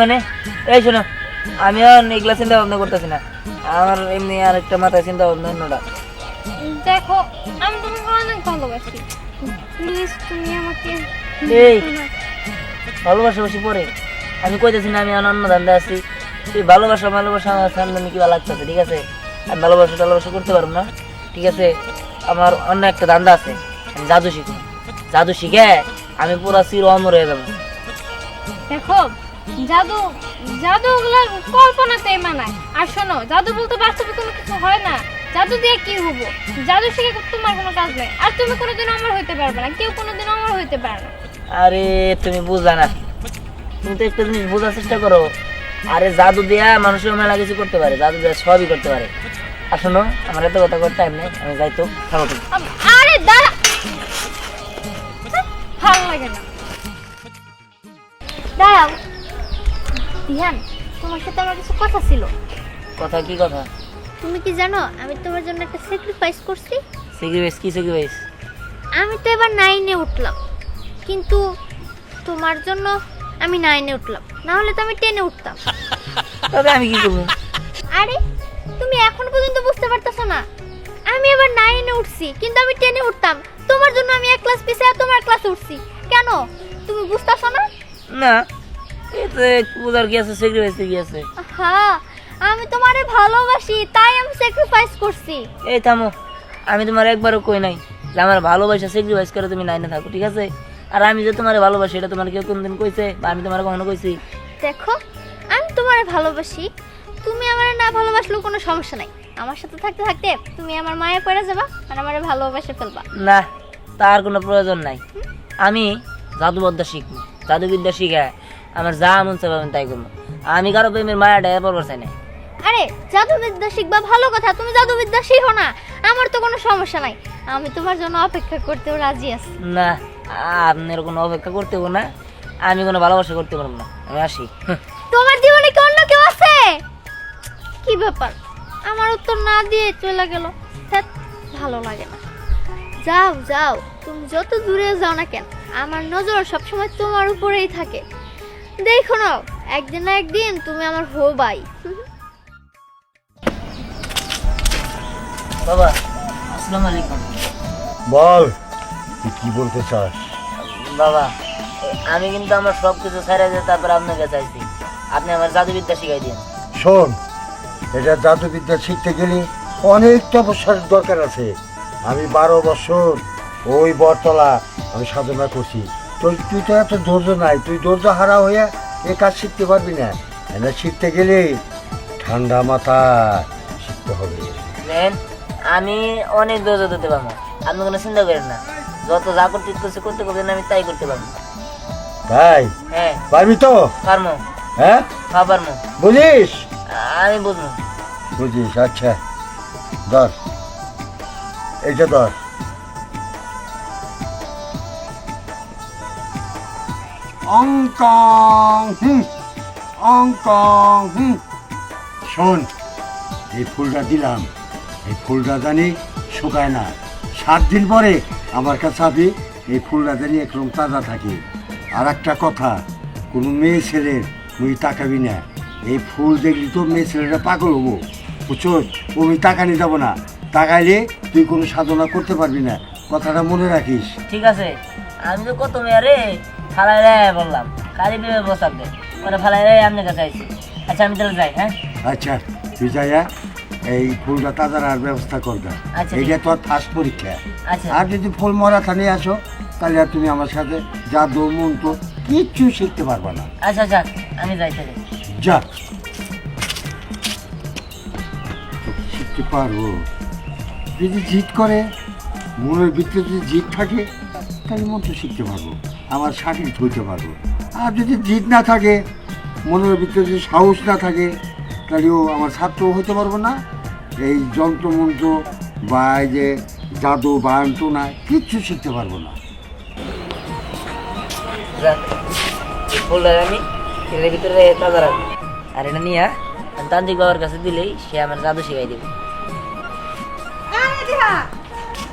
মানে এই শোনো, আমি আর এগুলা চিন্তা ভাবনা করতেছি না, আমার এমনি আর একটা মাথায় চিন্তা ভাবনা অন্যটা। দেখো আমি তোমাকে অনেক ভালোবাসি, প্লিজ তুমি আমাকে এই ভালোবাসা বসে পরে আমি কইতেছি না আমি অন্য ধান্দা আছি, তুই ভালোবাসা আমার সামনে কি ভালো লাগতেছে, ঠিক আছে? আমি ভালোবাসা করতে পারবো না, ঠিক আছে? আমার অন্য একটা ধান্দা আছে, আমি জাদু শিখবো, জাদু শিখে আমি পুরো চির অমর হয়ে যাবো। দেখো জাদু জাদু ওগুলা কল্পনাতেই মানায়, আর শোনো জাদু বলতে বাস্তবে কোনো কিছু হয় না, জাদু দিয়ে কি হবো? জাদু শিখে তোমার কোনো কাজ নেই, আর তুমি কোনোদিন অমর হইতে পারবে না, কেউ কোনোদিন অমর হইতে পারে না। আরে তুমি বুঝলা না, তুমি তো একটা জিনিস বোঝার চেষ্টা করো। আরে জাদু দেয়া মানুষের মেলা কিছু করতে পারে, জাদু দেয়া সবই করতে পারে। আর শোনো, আমার এত কথা করতে টাইম নেই, আমি যাই তো, থাকো তুমি। আরে দাঁড়া, ভালো লাগে না, দাঁড়াও। ধ্যান, তোমার সাথে আমার কিছু কথা ছিল। কথা? কি কথা? তুমি কি জানো আমি তোমার জন্য একটা স্যাক্রিফাইস করছি? স্যাক্রিফাইস? কি স্যাক্রিফাইস? আমি তো এবার 9-এ উঠলাম, কিন্তু তোমার জন্য আমি 9-এ উঠলাম, না হলে তো আমি 10-এ উঠতাম। তবে আমি কি করব? আরে তুমি এখন পর্যন্ত বুঝতে পারতেছো না, আমি এবার 9-এ উঠছি, কিন্তু আমি 10-এ উঠতাম। তোমার জন্য আমি এক ক্লাস পিছে তোমার ক্লাসে উঠছি, কেন তুমি বুঝতেছো না? না, এতে বুঝার কি আছে, স্যাক্রিফাইস কি আছে? হ্যাঁ, আমি তোমারে ভালোবাসি, তাই আমি স্যাক্রিফাইস করছি। এই থামো, আমি তোমার একবারও কই নাই যে আমার ভালোবাসা স্যাক্রিফাইস করে তুমি 9-এ থাকো, ঠিক আছে? আর আমি যে তোমারে ভালোবাসি এটা তোমার কেউ কোনদিন কইছে, বা আমি তোমার কখনো কইছি? দেখো আমি তোমারে ভালোবাসি, তুমি আমারে না ভালোবাসলেও কোনো সমস্যা নাই, আমার সাথে থাকতে থাকতে তুমি আমার মায়ে পড়ে যাবা আর আমারে ভালোবাসে ফেলবা। না, তার কোনো প্রয়োজন নাই। আমি জাদুবিদ্যা শিখবো, জাদুবিদ্যা শিখে আমার যা মন চাইবে আমি তাই করবো। আমি কারো প্রেমের মায়াটা পড়বার চাই না। আরে জাদুবিদ্যা শিখবা ভালো কথা, তুমি জাদুবিদ্যা শিখো না, আমার তো কোনো সমস্যা নাই, আমি তোমার জন্য অপেক্ষা করতেও রাজি আছি। না, আপনার কোনো অপেক্ষা করতে হবে না, আমি কোনো ভালোবাসা করতে পারবো না, আমি আসি। তোমার জীবনে কি অন্য কেউ আছে? কি ব্যাপার, আমার উত্তর না দিয়ে চলে গেল, ভালো লাগে না। যাও যাও, তুমি যত দূরে যাও না কেন, আমার নজর সবসময় তোমার উপরেই থাকে। দেখো না, একদিন না একদিন তুমি আমার হবাই। বাবা, আসসালামু আলাইকুম। বল, তুই কি বলতে চাস? বাবা, আমি কিন্তু আমার সব কিছু ছেড়ে দিয়ে তারপর আপনার কাছে চাইছি, আপনি আমার জাদুবিদ্যা শিখাই দিন। শোন, এটা জাদুবিদ্যা শিখতে গেলে অনেক তপস্যার দরকার আছে। আমি 12 বছর ওই বটতলা আমি সাধনা করছি। তুই তো এত ধৈর্য নাই, তুই ধৈর্য হারা হয়ে এ কাজ শিখতে পারবি না। এটা শিখতে গেলে ঠান্ডা মাথায় শিখতে হবে। আমি অনেক ধৈর্য দিতে পারবো, আপনি কোনো চিন্তা করেন না, যত যা করতে ইচ্ছে করতে করবেন আমি তাই করতে পারবো। তাই? হ্যাঁ পারবি তো? পারবো। হ্যাঁ পারবো। বুঝিস? আমি বুঝবো। বুঝিস? আচ্ছা ধর, এইটা ধর। অঙ্কং অঙ্কং। শোন, এই ফুলটা দিলাম, এই ফুলটা জানি শুকায় না, 7 দিন পরে আমার কাছে আবি, এই ফুলটা জানি একরকম তাজা থাকে। আর একটা কথা, কোনো মেয়ে ছেলের তুই তাকাবি না, এই ফুল দেখলি তো মেয়ে ছেলেটা পাগল হবো, বুঝছো? আমি তাকানি যাবো না, তাকাইলে তুই কোনো সাধনা করতে পারবি না, কথাটা মনে রাখিস। ঠিক আছে, আমি তো কত মেয়ারে ফালাই রে বললাম, কালি বিবে বসাক দে, পরে ফালাই রে আপনার কাছে আইছি। আচ্ছা আমি তাহলে যাই। হ্যাঁ আচ্ছা, তুই যাইয়া এই ফুলটা তাজা রাখার ব্যবস্থা করবে। আচ্ছা, এইটা তোর ফার্স্ট পরীক্ষা। আচ্ছা। আর যদি ফুল মরা থানে আসো, তাহলে আর তুমি আমার সাথে জাদু মন্ত্র কিচ্ছু শিখতে পারবা না। আচ্ছা আচ্ছা, আমি যাই তাহলে। যা, শিখতে পারবো যদি জিদ করে, মনের ভিতরে যদি জিদ থাকে, তাহলে মন্ত্র শিখতে পারবো, আমার সাকিল হইতে পারবো। আর যদি জিদ না থাকে, মনের ভিতরে যদি সাহস না থাকে, তাহলে ও আমার ছাত্র হইতে পারবো না। এই যন্ত্রমন্ত্র বা এই যে জাদু বা না কিচ্ছু শিখতে পারবো না। ফুলটা আমি এর ভিতরে তাজা রাখবো, আর এটা নিয়ে তান্ত্রিক বাবার কাছে দিলেই সে আমার জাদু শিখাই দেবে।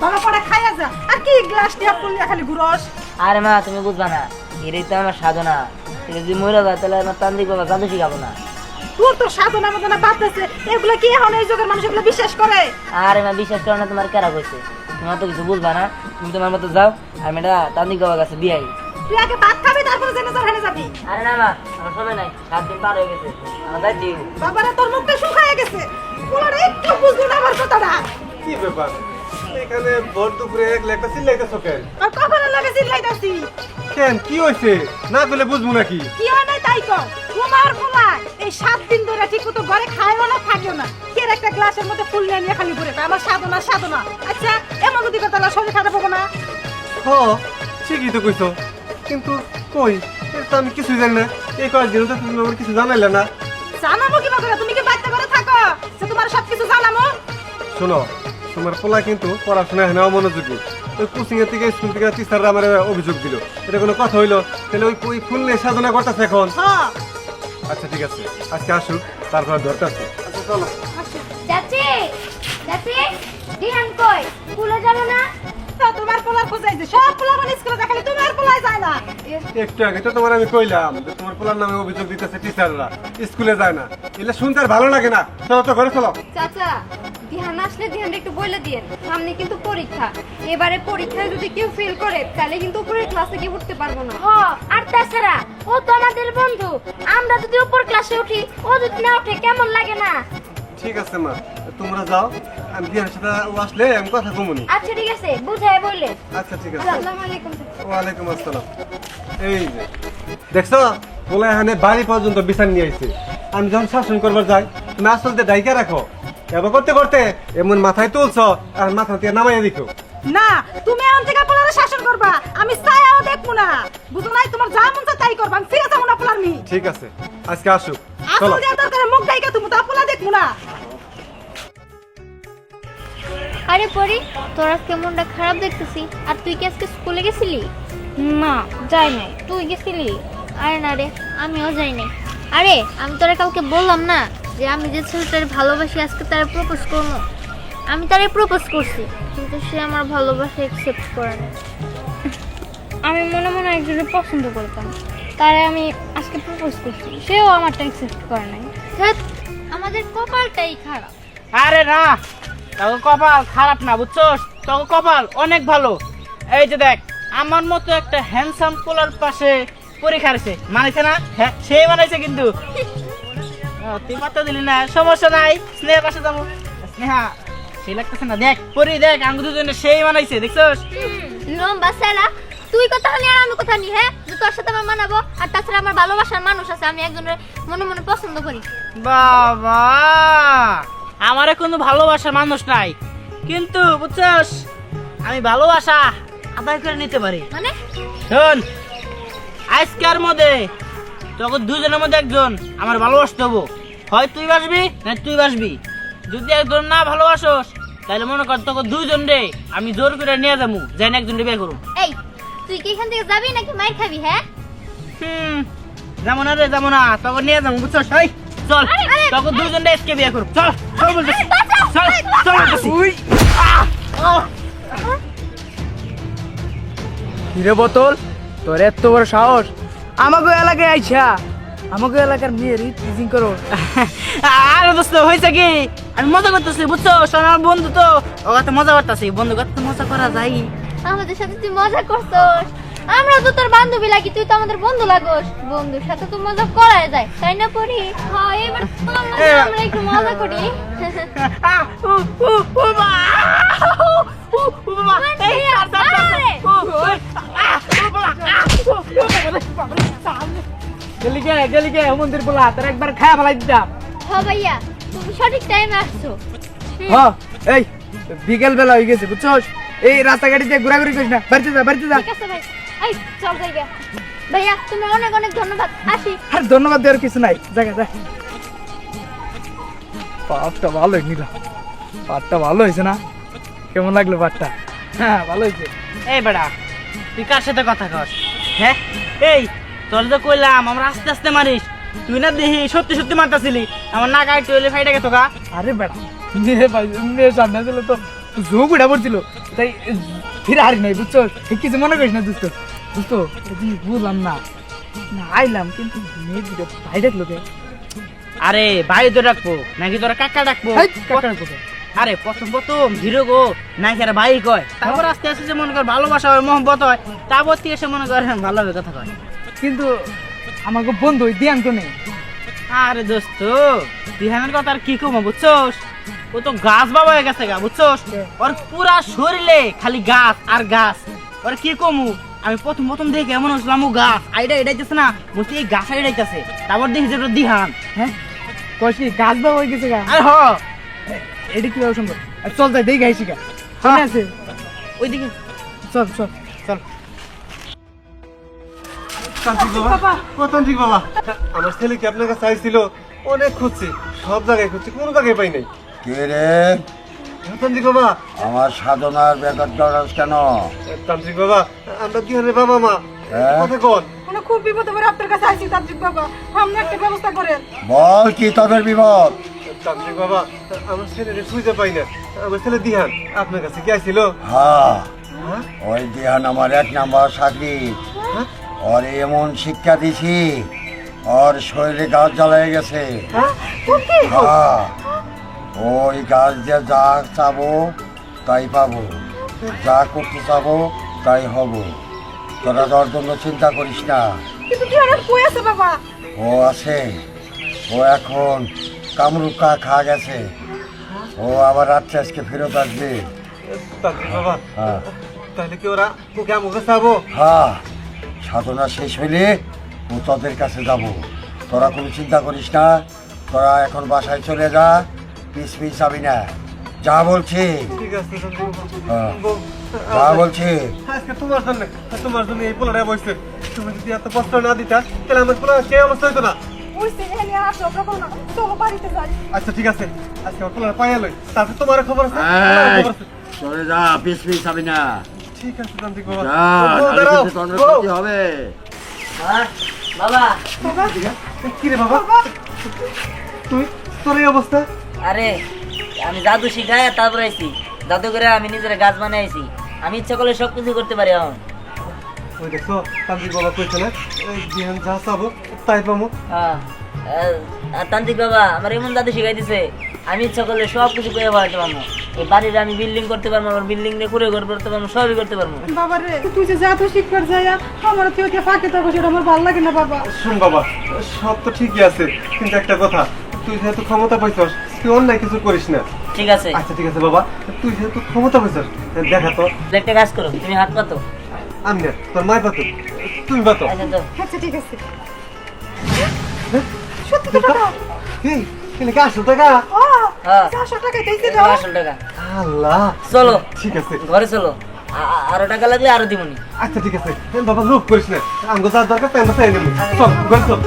বাবা পরে খাইয়া যা আর কি গ্লাস নিয়ে ফুল নিয়ে খালি ঘুরস। আরে মা তুমি বুঝবা না, এটাই তো আমার সাধনা। এটা যদি মরে যায় তাহলে আমার তান্ত্রিক বাবা জাদু শিখাবো না। তোর তো সাধনা মাধনা বাদতেছে, এগুলো কি এখন এই যুগের মানুষ এগুলো বিশ্বাস করে? আরে মা বিশ্বাস করো না, তোমার কেরা কইছে? তোমার তো কিছু বুঝবা না, তুমি তোমার মতো যাও আর মেয়েটা তান্ত্রিক বাবার কাছে দিয়ে আই। তুই আগে ভাত খাবি তারপরে জেনে তোর হেনে যাবি। আরে না মা, আমার সময় নাই, 7 দিন পার হয়ে গেছে, আমার যাই দিও। বাবারে তোর মুখটা শুকায় গেছে, ওরা একটু বুঝলো না আমার কথাটা। কি ব্যাপার এখানে ভোর দুপুরে একটা চিল্লাইতেছো কেন? আর কখন লাগে চিল্লাইতাছি? কেন কি হয়েছে না বলে বুঝবো নাকি? কি হয় নাই তাই কর। তোমার পোলা এই 7 দিন ধরে ঠিক মতো ঘরে খায়ও না থাকেও না, কে একটা গ্লাসের মধ্যে ফুল নিয়ে নিয়ে খালি ঘুরে আমার সাধনা সাধনা। আচ্ছা এমন যদি কথা শরীর খারাপ হবো না? হ ঠিকই তো কইছো, কিন্তু কই এর তো আমি কিছু জানি না। এই কয়েকদিন তো তুমি আমার কিছু জানাইলে না। জানাবো কি করে? তুমি কি বাচ্চা করে থাকো যে তোমার সবকিছু জানাবো? শোনো তোমার পোলা কিন্তু পড়াশোনায় নেওয়া মনোযোগী। ওই কোচিং এর থেকে স্কুল থেকে টিচাররা আমার অভিযোগ দিল, এটা কোনো কথা হইলো? তাহলে ওই ফুল নিয়ে সাধনা করতেছে এখন। হ্যাঁ আচ্ছা ঠিক আছে, আজকে আসুক তারপর দরকার আছে। আচ্ছা চলো। চাচি চাচি দিহান কই স্কুলে যাবে না? তো তোমার পোলার খোঁজাই যে সব পোলা মানে স্কুলে দেখালে তোমার পোলাই যায় না। একটু আগে তো তোমার আমি কইলাম যে তোমার পোলার নামে অভিযোগ দিতেছে টিচাররা, স্কুলে যায় না। এলে শুনতে আর ভালো লাগে না। চলো তো ঘরে চলো। চাচা ধ্যান আসলে ধ্যানটা একটু বলে দিয়েন, সামনে কিন্তু পরীক্ষা। এবারে পরীক্ষায় যদি কেউ ফেল করে তাহলে কিন্তু উপরের ক্লাসে গিয়ে উঠতে পারবো না। হ আর তাছাড়া ও তো আমাদের বন্ধু, আমরা যদি উপর ক্লাসে উঠি ও যদি না উঠে কেমন লাগে না? ঠিক আছে মা, তোমরা যাও, আমি বিহার সাথে ও আসলে আমি কথা কমুনি। আচ্ছা ঠিক আছে, বুঝায় বললে। আচ্ছা ঠিক আছে। আসসালামু আলাইকুম। ওয়ালাইকুম আসসালাম। এই যে দেখছো বলে এখানে বাড়ি পর্যন্ত বিচার নিয়ে আইছে। আমি যখন শাসন করবার যাই তুমি আসলতে ডাইকা রাখো, এবার করতে করতে এমন মাথায় তুলছো আর মাথা দিয়ে নামাইয়া দিছো। না তুমি এখন থেকে পোলারে শাসন করবা, আমি ছায়াও দেখবো না। বুঝো নাই তোমার যা মন চায় তাই করবা, আমি ফিরে যাবো না পোলার মি। ঠিক আছে আজকে আসুক, আসল চলো। দেওয়ার দরকার মুখ ডাইকা তুমি তা পোলা দেখবো না। আরে পরি তোর আজকে মনটা খারাপ দেখতেছি, আর তুই কি আজকে স্কুলে গেছিলি? না যাই নাই, তুই গেছিলি? আরে না রে, আমিও যাই নাই। আরে আমি তোরা কাউকে বললাম না যে আমি যে ছেলেটার ভালোবাসি আজকে তারে প্রপোজ করবো। আমি তারে প্রপোজ করছি, কিন্তু সে আমার ভালোবাসা অ্যাকসেপ্ট করে না। আমি মনে মনে একজনের পছন্দ করতাম, তারে আমি আজকে প্রপোজ করছি, সেও আমারটা অ্যাকসেপ্ট করে নাই। ধ্যাৎ, আমাদের কপালটাই খারাপ। আরে না, তোর কপাল খারাপ না বুঝছস, তোর কপাল অনেক ভালো। এই যে দেখ আমার মতো একটা হ্যান্ডসাম পোলার পাশে পরীক্ষা আছে, মানাইছে না? হ্যাঁ সে মানাইছে কিন্তু। তুই মাত্র দিলি না, সমস্যা নাই, স্নেহার পাশে যাবো। স্নেহা সেই লাগতেছে না, দেখ পরি দেখ আঙ্গু দুজনে সেই মানাইছে, দেখছস? লম্বা সেলা, তুই কথা নি আর আমি কথা নি, হ্যাঁ যে তোর সাথে আমার মানাবো। আর তাছাড়া আমার ভালোবাসার মানুষ আছে, আমি একজনের মনে মনে পছন্দ করি। বাবা আমারে কোনো ভালোবাসার মানুষ নাই, কিন্তু বুঝছস আমি ভালোবাসা আদায় করে নিতে পারি। মানে শোন, আজকের মধ্যে তোকে দুজনের মধ্যে একজন আমার ভালোবাসতে হবো, হয় তুই বাসবি না তুই বাসবি। যদি একজন না ভালোবাসোস তাহলে মনে কর তোকে দুইজন রে আমি জোর করে নিয়ে যাবো, যাই না একজন বিয়ে করবো। এই তুই কি এখান থেকে যাবি নাকি মাইর খাবি? হ্যাঁ যেমন না রে যেমন না, তোকে নিয়ে যাবো বুঝছস। এই চল তোকে দুইজন রে আজকে বিয়ে করবো, চল চল বলতেছি, চল চল বলতেছি। হিরে বোতল, তোর এত বড় সাহস আমাকে এলাকায় আইছা, আমাকে এলাকার মেয়ের টিজিং করো? আরে দোস্ত হয়েছে কি, আমি মজা করতেছি বুঝছো, আমার বন্ধু তো ওকে মজা করতেছি, বন্ধু করতে মজা করা যায়। আমাদের সাথে তুই মজা করছস, আমরা তো তোর বান্ধবী লাগি, তুই তো আমাদের বন্ধু লাগোস। বন্ধুর সাথে তো মজা করাই যায়, তাই না পরি? হ্যাঁ এবার আমরা একটু মজা করি। গেলিকে মন্দির বলা তার একবার খায়া ফেলাই দিতাম। হ্যাঁ ভাইয়া তুমি সঠিক টাইমে আসছো। হ্যাঁ এই বিকেল বেলা হয়ে গেছে বুঝছস, এই রাস্তাঘাটে দিয়ে ঘোরাঘুরি করিস না, বাড়িতে যা বাড়িতে যা। ঠিক আছে ভাই, এই চল যাইগা। ভাইয়া তুমি অনেক অনেক ধন্যবাদ, আসি। আর ধন্যবাদ দেওয়ার কিছু নাই, জায়গা যা। পাটটা ভালোই নিলাম, পাটটা ভালো হয়েছে না? কেমন লাগলো পাটটা? হ্যাঁ ভালো হয়েছে। এই বেড়া তুই কার সাথে কথা কস? হ্যাঁ এই তোর তো কইলাম আমরা আস্তে আস্তে মারিস, তুই না দেখি সত্যি সত্যি মারতাছিলি, আমার না গায়ে টুয়েলে ফাইটে গেছো গা। আরে বেটা মেয়ে সামনে ছিল তো ঝোঁক উঠা পড়ছিল তাই ফিরে হারি নাই বুঝছো কিছু মনে করিস না দোস্ত দোস্ত বুঝলাম না না আইলাম কিন্তু মেয়ে দুটো ভাই ডাকলো কে আরে ভাই তো ডাকবো নাকি তোরা কাকা ডাকবো কাকার কোথায় আরে প্রথম হিরো গো নাকি আর ভাই কয় তারপর আস্তে আস্তে যে মনে কর ভালোবাসা হয় মহব্বত হয় তারপর থেকে এসে মনে কর ভালোভাবে কথা কয়। কিন্তু আমাকে বন্ধু ধ্যান তো নেই আরে দোস্ত দিহানের কথা আর কি কমো বুঝছোস ও তো গাছ বাবা হয়ে গেছে গা বুঝছোস ওর পুরা শরীরে খালি গাছ আর গাছ ওর কি কমু আমি প্রথম দেখে এমন হচ্ছিলাম ও গাছ আইডা এটাইতেছে না বলছি এই গাছ আইডাইতেছে তারপর দেখি যে ওটা দিহান হ্যাঁ কষি গাছ বা হয়ে গেছে গা আরে হ এটা কিভাবে সম্ভব আর চল তাই দেখে আইসি গা মনে আছে ওইদিকে চল চল চল তান্ত্রিক বাবা ও তান্ত্রিক বাবা আমার ছেলে কি আপনার কাছে চাইছিল অনেক খুঁজছি সব জায়গায় খুঁজছি কোনো জায়গায় পাই নাই কে রে তান্ত্রিক বাবা আমার সাধনার ব্যাঘাত ঘটাস কেন? তান্ত্রিক বাবা আমরা দিহানের বাবা মা হ্যাঁ? কথা কন মানে খুব বিপদে পড়ে আপনার কাছে আইছি তান্ত্রিক বাবা আপনি একটা ব্যবস্থা করেন। বল কি তোদের বিপদ? তান্ত্রিক বাবা আমার ছেলেরে খুঁজে পাই না আমার ছেলে দিহান আপনার কাছে কি আইছিল হ্যাঁ, হ্যাঁ? ওই দিহান আমার 1 নাম্বার সাথী। হ্যাঁ? ওর এমন শিক্ষা দিছি ওর শরীরে গাছ জ্বালায় গেছে। হ্যাঁ? হ্যাঁ, ওই গাছ দিয়ে যা চাবো তাই পাবো, যা করতে চাবো তাই হব। তোরা তোর জন্য চিন্তা করিস না। কিন্তু দিহানের কই আছে বাবা? ও আছে, ও এখন কামরুকা খা গেছে, ও আবার রাত্রে আজকে ফেরত আসবে। তান্ত্রিক বাবা হ্যাঁ তাহলে কি ওরা ওকে আমাকে চাবো হ্যাঁ, সাধনা শেষ হইলে ও তোদের কাছে যাব। তোরা কোনো চিন্তা করিস না, তোরা এখন বাসায় চলে যা, পিস যাবি না, যা বলছি। ঠিক আছে তান্ত্রিক বাবা হ্যাঁ, বউ, যা বলছি। আজকে তোমার জন্য এই পোলাটা বসছে তুমি যদি এত কষ্ট না দিতা তাহলে আমার পোলা কে অবস্থা হইতো না। ওই সে এনে আসো প্রকল না চলো বাড়িতে যাই। আচ্ছা ঠিক আছে আজকে আমার পোলাটা পাইয়া লই তারপর তোমার খবর আছে এই, তোমার খবর আছে। চলে যা, পিস যাবি না, ঠিক আছে তান্ত্রিক বাবা যা, বউ, নাহলে দাঁড়াও, কিন্তু তোর বউ। ক্ষতি হবে। হ্যাঁ, বাবা কি রে বাবা তুই তোর এই অবস্থা আরে আমি জাদু শিখাই আর তারপরে আইছি জাদু করে আমি নিজের গাছ বানাইছি আমি ইচ্ছা করলে সবকিছু করতে পারি এখন। ওই দেখো তান্ত্রিক বাবা কইছে না এই দিহান যা চাবো তাই পাবো। হ্যাঁ, আর তান্ত্রিক বাবা আমার এমন জাদু শিখাই দিছে আমি ইচ্ছা করলে সব কিছু করে বাড়াতে পারবো। এই বাড়ির আমি বিল্ডিং করতে পারবো, আমার বিল্ডিং দিয়ে করে ঘর করতে পারবো, সবই করতে পারবো। বাবা রে তুই যে যা তো শিক্ষার যাইয়া আমার কেউ কে ফাঁকে থাকো সেটা আমার ভালো লাগে না বাবা। শুন বাবা সব তো ঠিকই আছে কিন্তু একটা কথা তুই যেহেতু ক্ষমতা পাইছস তুই অন্যায় কিছু করিস না। ঠিক আছে, আচ্ছা ঠিক আছে বাবা তুই যেহেতু ক্ষমতা পাইছস দেখা তো একটা কাজ করো, তুমি হাত পাতো। আমি না তোর মায় পাতো তুমি পাতো। আচ্ছা তো আচ্ছা ঠিক আছে। সত্যি তো টাকা? এই এখানে কি আসল টাকা? ও হ্যাঁ, 400 টাকা দিয়েছে এটা দাও। আসল টাকা। আল্লাহ চলো ঠিক আছে ঘরে চলো, আরো টাকা লাগলে আরো দিবনি। আচ্ছা ঠিক আছে বাবা লোভ করিস না আমাকে যা দরকার তাই আমরা চাই নেবো চল ঘরে চল।